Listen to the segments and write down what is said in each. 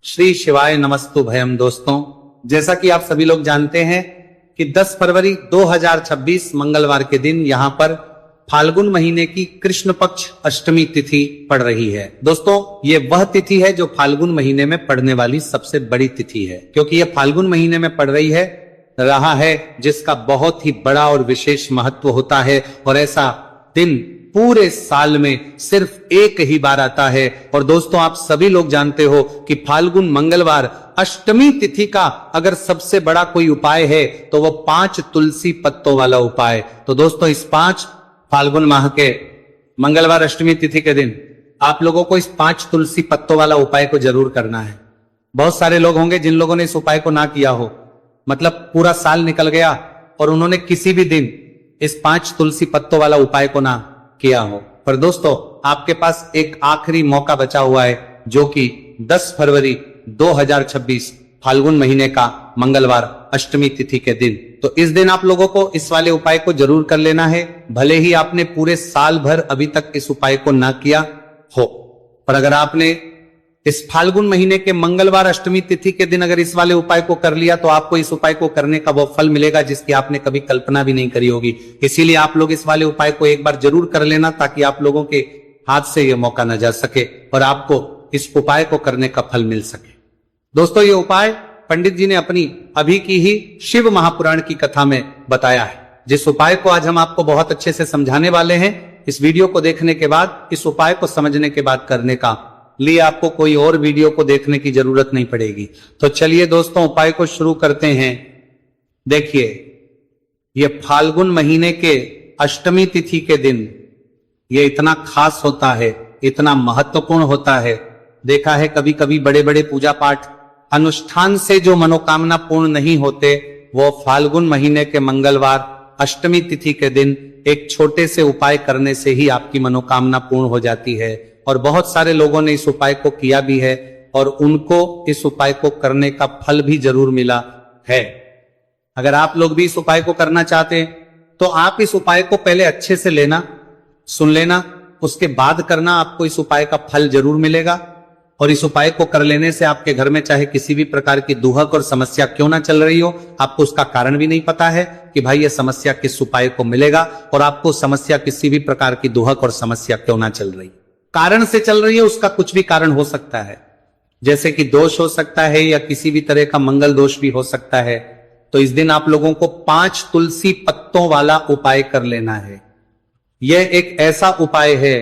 श्री शिवाय नमस्तु भयम। दोस्तों, जैसा कि आप सभी लोग जानते हैं कि 10 फरवरी 2026 मंगलवार के दिन यहाँ पर फाल्गुन महीने की कृष्ण पक्ष अष्टमी तिथि पड़ रही है। दोस्तों, ये वह तिथि है जो फाल्गुन महीने में पड़ने वाली सबसे बड़ी तिथि है, क्योंकि ये फाल्गुन महीने में पड़ रहा है जिसका बहुत ही बड़ा और विशेष महत्व होता है। और ऐसा दिन पूरे साल में सिर्फ एक ही बार आता है। और दोस्तों, आप सभी लोग जानते हो कि फाल्गुन मंगलवार अष्टमी तिथि का अगर सबसे बड़ा कोई उपाय है तो वो 5 तुलसी पत्तों वाला उपाय। तो दोस्तों, इस 5 फाल्गुन माह के मंगलवार अष्टमी तिथि के दिन आप लोगों को इस 5 तुलसी पत्तों वाला उपाय को जरूर करना है। बहुत सारे लोग होंगे जिन लोगों ने इस उपाय को ना किया हो, मतलब पूरा साल निकल गया और उन्होंने किसी भी दिन इस 5 तुलसी पत्तों वाला उपाय को ना किया हो। पर दोस्तों, आपके पास एक आखिरी मौका बचा हुआ है, जो कि 10 फरवरी 2026 फाल्गुन महीने का मंगलवार अष्टमी तिथि के दिन। तो इस दिन आप लोगों को इस वाले उपाय को जरूर कर लेना है, भले ही आपने पूरे साल भर अभी तक इस उपाय को ना किया हो। पर अगर आपने इस फाल्गुन महीने के मंगलवार अष्टमी तिथि के दिन अगर इस वाले उपाय को कर लिया तो आपको इस उपाय को करने का वो फल मिलेगा जिसकी आपने कभी कल्पना भी नहीं करी होगी। इसीलिए आप लोग इस वाले उपाय को एक बार जरूर कर लेना, ताकि आप लोगों के हाथ से यह मौका न जा सके और आपको इस उपाय को करने का फल मिल सके। दोस्तों, ये उपाय पंडित जी ने अपनी अभी की ही शिव महापुराण की कथा में बताया है, जिस उपाय को आज हम आपको बहुत अच्छे से समझाने वाले हैं। इस वीडियो को देखने के बाद, इस उपाय को समझने के बाद करने का लिए आपको कोई और वीडियो को देखने की जरूरत नहीं पड़ेगी। तो चलिए दोस्तों, उपाय को शुरू करते हैं। देखिए, यह फाल्गुन महीने के अष्टमी तिथि के दिन यह इतना खास होता है, इतना महत्वपूर्ण होता है। देखा है कभी कभी बड़े बड़े पूजा पाठ अनुष्ठान से जो मनोकामना पूर्ण नहीं होते, वो फाल्गुन महीने के मंगलवार अष्टमी तिथि के दिन एक छोटे से उपाय करने से ही आपकी मनोकामना पूर्ण हो जाती है। और बहुत सारे लोगों ने इस उपाय को किया भी है और उनको इस उपाय को करने का फल भी जरूर मिला है। अगर आप लोग भी इस उपाय को करना चाहते हैं तो आप इस उपाय को पहले अच्छे से लेना, सुन लेना, उसके बाद करना, आपको इस उपाय का फल जरूर मिलेगा। और इस उपाय को कर लेने से आपके घर में चाहे किसी भी प्रकार की दुहक और समस्या क्यों ना चल रही हो, आपको उसका कारण भी नहीं पता है कि भाई ये समस्या किस उपाय को मिलेगा, और आपको समस्या किसी भी प्रकार की दुहक और समस्या क्यों ना चल रही, कारण से चल रही है, उसका कुछ भी कारण हो सकता है, जैसे कि दोष हो सकता है या किसी भी तरह का मंगल दोष भी हो सकता है। तो इस दिन आप लोगों को 5 तुलसी पत्तों वाला उपाय कर लेना है। यह एक ऐसा उपाय है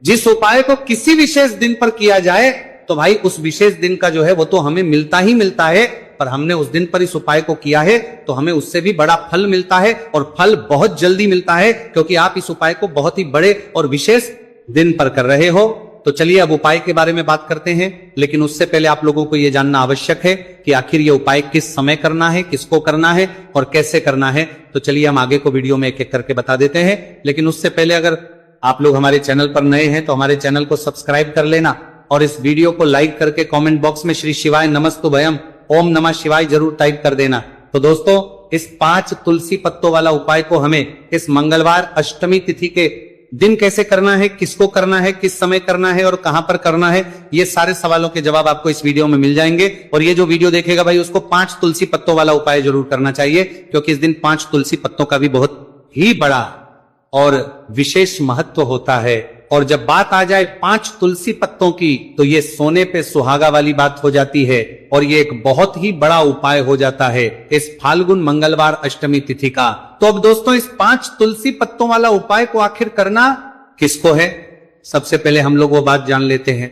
जिस उपाय को किसी विशेष दिन पर किया जाए तो भाई उस विशेष दिन का जो है वो तो हमें मिलता ही मिलता है, पर हमने उस दिन पर इस उपाय को किया है तो हमें उससे भी बड़ा फल मिलता है, और फल बहुत जल्दी मिलता है, क्योंकि आप इस उपाय को बहुत ही बड़े और विशेष दिन पर कर रहे हो। तो चलिए अब उपाय के बारे में बात करते हैं, लेकिन उससे पहले आप लोगों को यह जानना आवश्यक है कि आखिर यह उपाय किस समय करना है, किसको करना है और कैसे करना है। तो चलिए हम आगे को वीडियो में एक एक करके बता देते हैं। लेकिन उससे पहले अगर आप लोग हमारे चैनल पर नए हैं तो हमारे चैनल को सब्सक्राइब कर लेना, और इस वीडियो को लाइक करके कमेंट बॉक्स में श्री शिवाय नमस्तु भयम ओम नमः शिवाय जरूर टाइप कर देना। तो दोस्तों, इस 5 तुलसी पत्तों वाला उपाय को हमें इस मंगलवार अष्टमी तिथि के दिन कैसे करना है, किसको करना है, किस समय करना है और कहां पर करना है, ये सारे सवालों के जवाब आपको इस वीडियो में मिल जाएंगे। और ये जो वीडियो देखेगा भाई, उसको 5 तुलसी पत्तों वाला उपाय जरूर करना चाहिए, क्योंकि इस दिन 5 तुलसी पत्तों का भी बहुत ही बड़ा और विशेष महत्व होता है। और जब बात आ जाए 5 तुलसी पत्तों की, तो ये सोने पे सुहागा वाली बात हो जाती है, और ये एक बहुत ही बड़ा उपाय हो जाता है इस फाल्गुन मंगलवार अष्टमी तिथि का। तो अब दोस्तों, इस 5 तुलसी पत्तों वाला उपाय को आखिर करना किसको है, सबसे पहले हम लोग वो बात जान लेते हैं।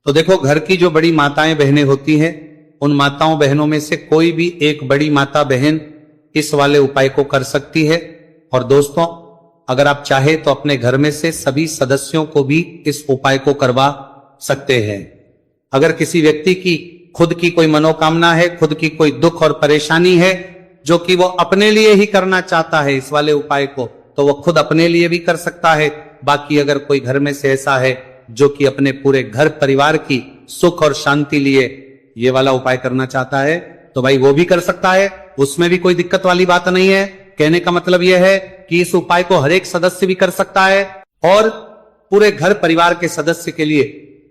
तो देखो, घर की जो बड़ी माताएं बहनें होती हैं, उन माताओं बहनों में से कोई भी एक बड़ी माता बहन इस वाले उपाय को कर सकती है। और दोस्तों, अगर आप चाहे तो अपने घर में से सभी सदस्यों को भी इस उपाय को करवा सकते हैं। अगर किसी व्यक्ति की खुद की कोई मनोकामना है, खुद की कोई दुख और परेशानी है जो कि वो अपने लिए ही करना चाहता है इस वाले उपाय को, तो वो खुद अपने लिए भी कर सकता है। बाकी अगर कोई घर में से ऐसा है जो कि अपने पूरे घर परिवार की सुख और शांति लिए ये वाला उपाय करना चाहता है, तो भाई वो भी कर सकता है, उसमें भी कोई दिक्कत वाली बात नहीं है। कहने का मतलब यह है कि इस उपाय को हर एक सदस्य भी कर सकता है, और पूरे घर परिवार के सदस्य के लिए,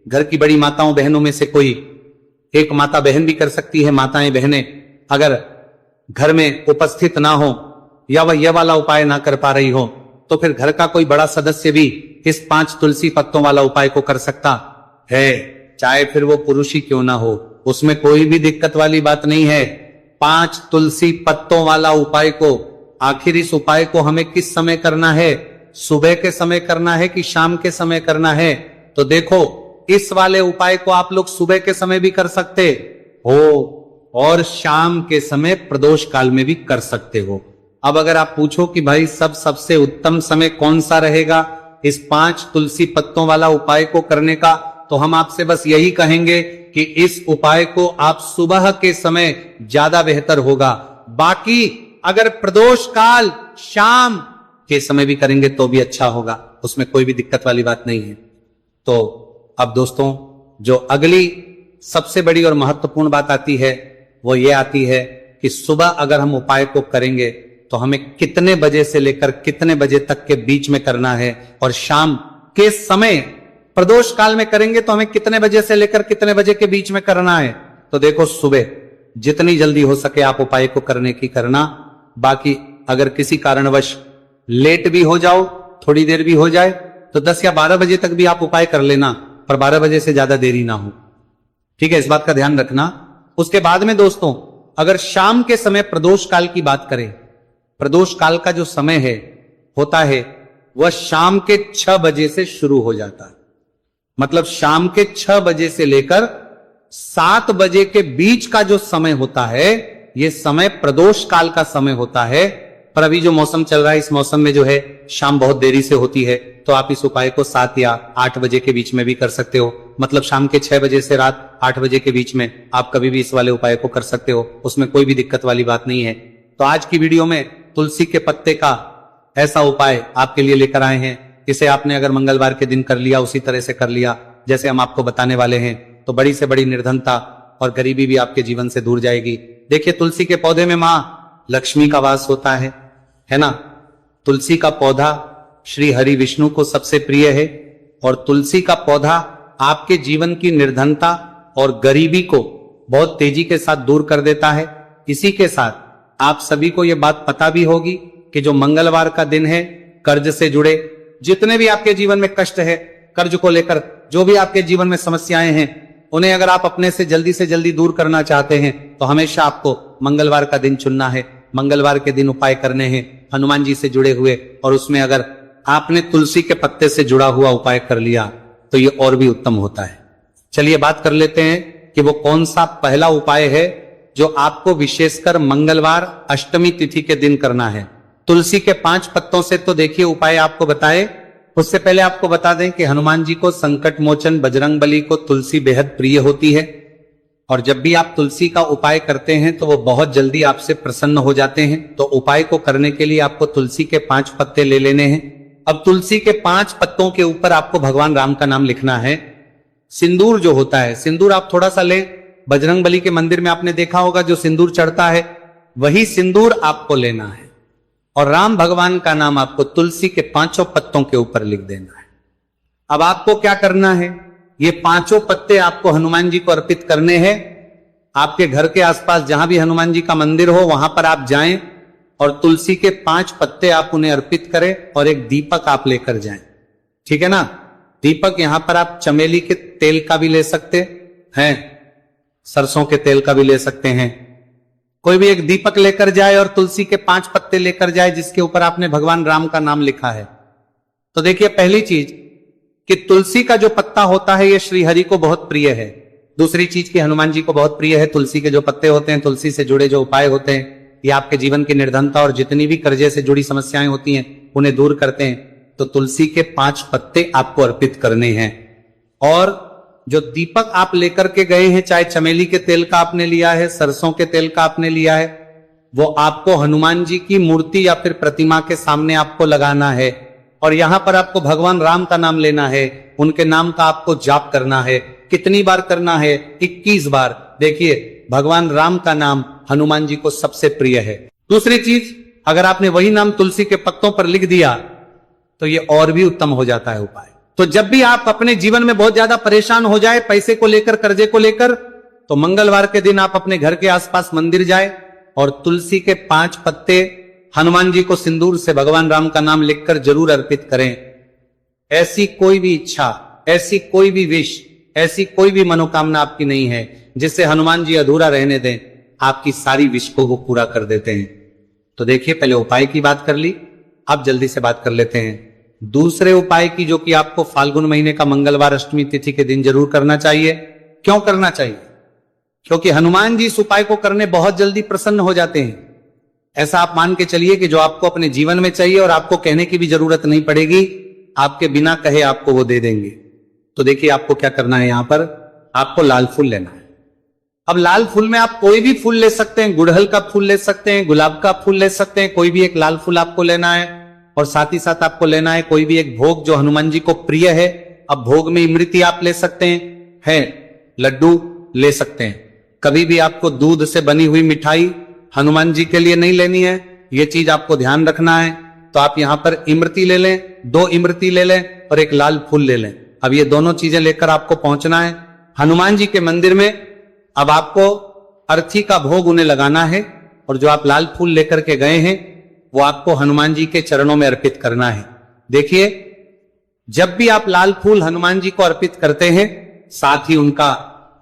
घर की बड़ी माताओं बहनों में से कोई एक माता बहन भी कर सकती है। माताएं बहनें अगर घर में उपस्थित ना हो या वह यह वाला उपाय ना कर पा रही हो तो फिर घर का कोई बड़ा सदस्य भी इस 5 तुलसी पत्तों वाला उपाय को कर सकता है, चाहे फिर वो पुरुष ही क्यों ना हो, उसमें कोई भी दिक्कत वाली बात नहीं है। 5 तुलसी पत्तों वाला उपाय को, आखिर इस उपाय को हमें किस समय करना है, सुबह के समय करना है कि शाम के समय करना है? तो देखो, इस वाले उपाय को आप लोग सुबह के समय भी कर सकते हो और शाम के समय प्रदोष काल में भी कर सकते हो। अब अगर आप पूछो कि भाई सबसे उत्तम समय कौन सा रहेगा इस 5 तुलसी पत्तों वाला उपाय को करने का, तो हम आपसे बस यही कहेंगे कि इस उपाय को आप सुबह के समय ज्यादा बेहतर होगा। बाकी अगर प्रदोष काल शाम के समय भी करेंगे तो भी अच्छा होगा, उसमें कोई भी दिक्कत वाली बात नहीं है। तो अब दोस्तों, जो अगली सबसे बड़ी और महत्वपूर्ण बात आती है वो ये आती है कि सुबह अगर हम उपाय को करेंगे तो हमें कितने बजे से लेकर कितने बजे तक के बीच में करना है, और शाम के समय प्रदोष काल में करेंगे तो हमें कितने बजे से लेकर कितने बजे के बीच में करना है। तो देखो, सुबह जितनी जल्दी हो सके आप उपाय को करने की करना। बाकी अगर किसी कारणवश लेट भी हो जाओ, थोड़ी देर भी हो जाए, तो 10 या 12 बजे तक भी आप उपाय कर लेना, पर 12 बजे से ज्यादा देरी ना हो। ठीक है, इस बात का ध्यान रखना। उसके बाद में दोस्तों, अगर शाम के समय प्रदोष काल की बात करें, प्रदोष काल का जो समय है होता है वह शाम के 6 बजे से शुरू हो जाता है। मतलब शाम के 6 बजे से लेकर 7 बजे के बीच का जो समय होता है, यह समय प्रदोष काल का समय होता है। पर अभी जो मौसम चल रहा है, इस मौसम में जो है शाम बहुत देरी से होती है, तो आप इस उपाय को 7 या 8 बजे के बीच में भी कर सकते हो। मतलब शाम के 6 बजे से रात 8 बजे के बीच में आप कभी भी इस वाले उपाय को कर सकते हो, उसमें कोई भी दिक्कत वाली बात नहीं है। तो आज की वीडियो में तुलसी के पत्ते का ऐसा उपाय आपके लिए लेकर आए हैं। इसे आपने अगर मंगलवार के दिन कर लिया, उसी तरह से कर लिया जैसे हम आपको बताने वाले हैं, तो बड़ी से बड़ी निर्धनता और गरीबी भी आपके जीवन से दूर जाएगी। देखिए, तुलसी के पौधे में मां लक्ष्मी का वास होता है ना। तुलसी का पौधा श्री हरि विष्णु को सबसे प्रिय है, और तुलसी का पौधा आपके जीवन की निर्धनता और गरीबी को बहुत तेजी के साथ दूर कर देता है। इसी के साथ आप सभी को यह बात पता भी होगी कि जो मंगलवार का दिन है, कर्ज से जुड़े जितने भी आपके जीवन में कष्ट है, कर्ज को लेकर जो भी आपके जीवन में समस्याएं हैं, उन्हें अगर आप अपने से जल्दी दूर करना चाहते हैं तो हमेशा आपको मंगलवार का दिन चुनना है। मंगलवार के दिन उपाय करने हैं हनुमान जी से जुड़े हुए, और उसमें अगर आपने तुलसी के पत्ते से जुड़ा हुआ उपाय कर लिया तो ये और भी उत्तम होता है। चलिए बात कर लेते हैं कि वो कौन सा पहला उपाय है जो आपको विशेषकर मंगलवार अष्टमी तिथि के दिन करना है। तुलसी के 5 पत्तों से तो देखिए उपाय आपको बताए, उससे पहले आपको बता दें कि हनुमान जी को संकट मोचन बजरंगबली को तुलसी बेहद प्रिय होती है, और जब भी आप तुलसी का उपाय करते हैं तो वो बहुत जल्दी आपसे प्रसन्न हो जाते हैं। तो उपाय को करने के लिए आपको तुलसी के 5 पत्ते ले लेने हैं। अब तुलसी के 5 पत्तों के ऊपर आपको भगवान राम का नाम लिखना है। सिंदूर जो होता है, सिंदूर आप थोड़ा सा लें। बजरंगबली के मंदिर में आपने देखा होगा जो सिंदूर चढ़ता है, वही सिंदूर आपको लेना है, और राम भगवान का नाम आपको तुलसी के 5 पत्तों के ऊपर लिख देना है। अब आपको क्या करना है, ये 5 पत्ते आपको हनुमान जी को अर्पित करने हैं। आपके घर के आसपास जहां भी हनुमान जी का मंदिर हो वहां पर आप जाएं और तुलसी के 5 पत्ते आप उन्हें अर्पित करें, और एक दीपक आप लेकर जाएं। ठीक है ना। दीपक यहां पर आप चमेली के तेल का भी ले सकते हैं, सरसों के तेल का भी ले सकते हैं। कोई भी एक दीपक लेकर जाए और तुलसी के 5 पत्ते लेकर जाए जिसके ऊपर आपने भगवान राम का नाम लिखा है। तो देखिए, पहली चीज कि तुलसी का जो पत्ता होता है ये श्री हरि को बहुत प्रिय है। दूसरी चीज कि हनुमान जी को बहुत प्रिय है। तुलसी के जो पत्ते होते हैं, तुलसी से जुड़े जो उपाय होते हैं, ये आपके जीवन की निर्धनता और जितनी भी कर्जे से जुड़ी समस्याएं होती हैं उन्हें दूर करते हैं। तो तुलसी के 5 पत्ते आपको अर्पित करने हैं। और जो दीपक आप लेकर के गए हैं, चाहे चमेली के तेल का आपने लिया है, सरसों के तेल का आपने लिया है, वो आपको हनुमान जी की मूर्ति या फिर प्रतिमा के सामने आपको लगाना है, और यहां पर आपको भगवान राम का नाम लेना है। उनके नाम का आपको जाप करना है। कितनी बार करना है? 21 बार। देखिए, भगवान राम का नाम हनुमान जी को सबसे प्रिय है। दूसरी चीज, अगर आपने वही नाम तुलसी के पत्तों पर लिख दिया तो ये और भी उत्तम हो जाता है उपाय। तो जब भी आप अपने जीवन में बहुत ज्यादा परेशान हो जाए, पैसे को लेकर, कर्जे को लेकर, तो मंगलवार के दिन आप अपने घर के आसपास मंदिर जाए और तुलसी के 5 पत्ते हनुमान जी को सिंदूर से भगवान राम का नाम लिखकर जरूर अर्पित करें। ऐसी कोई भी इच्छा, ऐसी कोई भी विश, ऐसी कोई भी मनोकामना आपकी नहीं है जिससे हनुमान जी अधूरा रहने दें, आपकी सारी विश को वो पूरा कर देते हैं। तो देखिए, पहले उपाय की बात कर ली, अब जल्दी से बात कर लेते हैं दूसरे उपाय की, जो कि आपको फाल्गुन महीने का मंगलवार अष्टमी तिथि के दिन जरूर करना चाहिए। क्यों करना चाहिए? क्योंकि हनुमान जी इस उपाय को करने बहुत जल्दी प्रसन्न हो जाते हैं। ऐसा आप मान के चलिए कि जो आपको अपने जीवन में चाहिए और आपको कहने की भी जरूरत नहीं पड़ेगी, आपके बिना कहे आपको वो दे देंगे। तो देखिए, आपको क्या करना है, यहां पर आपको लाल फूल लेना है। अब लाल फूल में आप कोई भी फूल ले सकते हैं, गुड़हल का फूल ले सकते हैं, गुलाब का फूल ले सकते हैं, कोई भी एक लाल फूल आपको लेना है। और साथ ही साथ आपको लेना है कोई भी एक भोग जो हनुमान जी को प्रिय है। अब भोग में इमरती आप ले सकते हैं, लड्डू ले सकते हैं। कभी भी आपको दूध से बनी हुई मिठाई हनुमान जी के लिए नहीं लेनी है, यह चीज आपको ध्यान रखना है। तो आप यहां पर इमरती ले लें, 2 इमरती ले लें और एक लाल फूल ले लें। अब ये दोनों चीजें लेकर आपको पहुंचना है हनुमान जी के मंदिर में। अब आपको अर्थी का भोग उन्हें लगाना है और जो आप लाल फूल लेकर के गए हैं वो आपको हनुमान जी के चरणों में अर्पित करना है। देखिए, जब भी आप लाल फूल हनुमान जी को अर्पित करते हैं, साथ ही उनका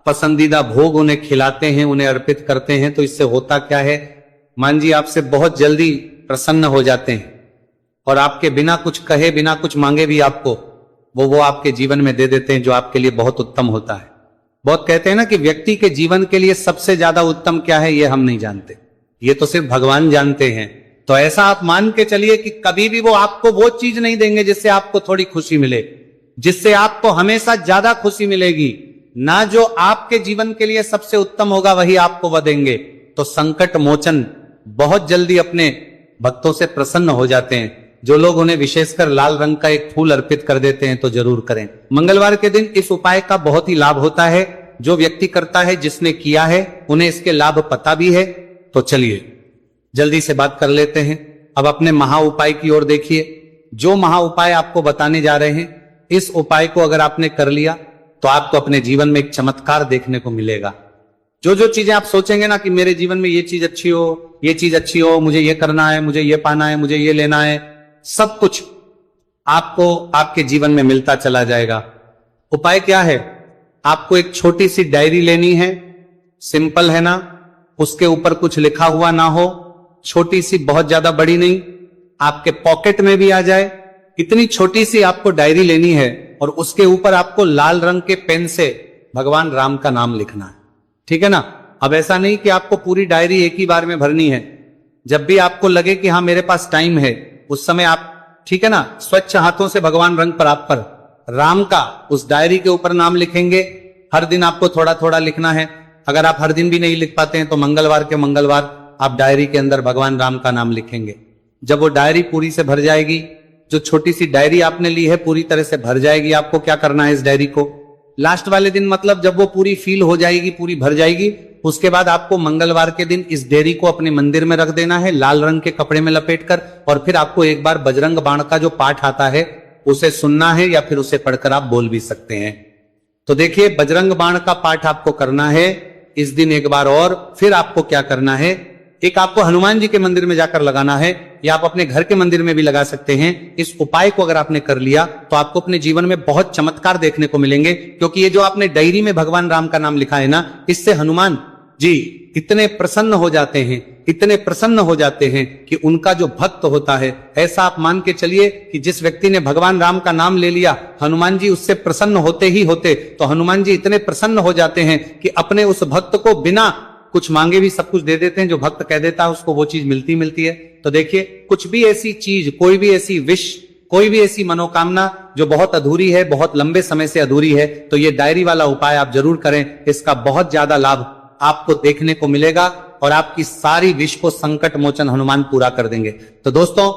पसंदीदा भोग उन्हें खिलाते हैं, उन्हें अर्पित करते हैं, तो इससे होता क्या है, हनुमान जी आपसे बहुत जल्दी प्रसन्न हो जाते हैं और आपके बिना कुछ कहे, बिना कुछ मांगे भी आपको वो आपके जीवन में दे देते हैं, जो आपके लिए बहुत उत्तम होता है। बहुत कहते हैं ना कि व्यक्ति के जीवन के लिए सबसे ज्यादा उत्तम क्या है, ये हम नहीं जानते, ये तो सिर्फ भगवान जानते हैं। तो ऐसा आप मान के चलिए कि कभी भी वो आपको वो चीज नहीं देंगे जिससे आपको थोड़ी खुशी मिले, जिससे आपको हमेशा ज्यादा खुशी मिलेगी ना। जो आपके जीवन के लिए सबसे उत्तम होगा वही आपको वह देंगे। तो संकट मोचन बहुत जल्दी अपने भक्तों से प्रसन्न हो जाते हैं। जो लोग उन्हें विशेषकर लाल रंग का एक फूल अर्पित कर देते हैं तो जरूर करें। मंगलवार के दिन इस उपाय का बहुत ही लाभ होता है। जो व्यक्ति करता है, जिसने किया है, उन्हें इसके लाभ पता भी है। तो चलिए जल्दी से बात कर लेते हैं। अब अपने महा उपाय की ओर देखिए। जो महा उपाय आपको बताने जा रहे हैं, इस उपाय को अगर आपने कर लिया तो आपको अपने जीवन में एक चमत्कार देखने को मिलेगा। जो जो चीजें आप सोचेंगे ना कि मेरे जीवन में ये चीज अच्छी हो, ये चीज अच्छी हो, मुझे ये करना है, मुझे ये पाना है, मुझे ये लेना है, सब कुछ आपको आपके जीवन में मिलता चला जाएगा। उपाय क्या है? आपको एक छोटी सी डायरी लेनी है, सिंपल है ना, उसके ऊपर कुछ लिखा हुआ ना हो, छोटी सी, बहुत ज्यादा बड़ी नहीं, आपके पॉकेट में भी आ जाए, इतनी छोटी सी आपको डायरी लेनी है और उसके ऊपर आपको लाल रंग के पेन से भगवान राम का नाम लिखना है। ठीक है ना? अब ऐसा नहीं कि आपको पूरी डायरी एक ही बार में भरनी है। जब भी आपको लगे कि हाँ मेरे पास टाइम है, उस समय आप, ठीक है ना, स्वच्छ हाथों से भगवान रंग पर आप पर राम का उस डायरी के ऊपर नाम लिखेंगे। हर दिन आपको थोड़ा थोड़ा लिखना है। अगर आप हर दिन भी नहीं लिख पाते हैं तो मंगलवार के मंगलवार आप डायरी के अंदर भगवान राम का नाम लिखेंगे। जब वो डायरी पूरी से भर जाएगी, जो छोटी सी डायरी आपने ली है पूरी तरह से भर जाएगी, आपको क्या करना है, इस डायरी को लास्ट वाले दिन, मतलब जब वो पूरी फील हो जाएगी, पूरी भर जाएगी, उसके बाद आपको मंगलवार के दिन इस डायरी को अपने मंदिर में रख देना है, लाल रंग के कपड़े में लपेटकर। और फिर आपको एक बार बजरंग बाण का जो पाठ आता है उसे सुनना है, या फिर उसे पढ़कर आप बोल भी सकते हैं। तो देखिए, बजरंग बाण का पाठ आपको करना है इस दिन एक बार। और फिर आपको क्या करना है, एक आपको हनुमान जी के मंदिर में जाकर लगाना है, या आप अपने घर के मंदिर में भी लगा सकते हैं। इस उपाय को अगर आपने कर लिया तो आपको अपने जीवन में बहुत चमत्कार देखने को मिलेंगे, क्योंकि ये जो आपने डायरी में भगवान राम का नाम लिखा है ना, इससे हनुमान जी इतने प्रसन्न हो जाते हैं, इतने प्रसन्न हो जाते हैं कि उनका जो भक्त होता है, ऐसा आप मान के चलिए कि जिस व्यक्ति ने भगवान राम का नाम ले लिया, हनुमान जी उससे प्रसन्न होते ही होते। तो हनुमान जी इतने प्रसन्न हो जाते हैं कि अपने उस भक्त को बिना कुछ मांगे भी सब कुछ दे देते हैं। जो भक्त कह देता है उसको वो चीज मिलती है। तो देखिए, कुछ भी ऐसी चीज, कोई भी ऐसी विश, कोई भी ऐसी मनोकामना जो बहुत अधूरी है, बहुत लंबे समय से अधूरी है, तो ये डायरी वाला उपाय आप जरूर करें। इसका बहुत ज्यादा लाभ आपको देखने को मिलेगा और आपकी सारी विश को संकट मोचन हनुमान पूरा कर देंगे। तो दोस्तों,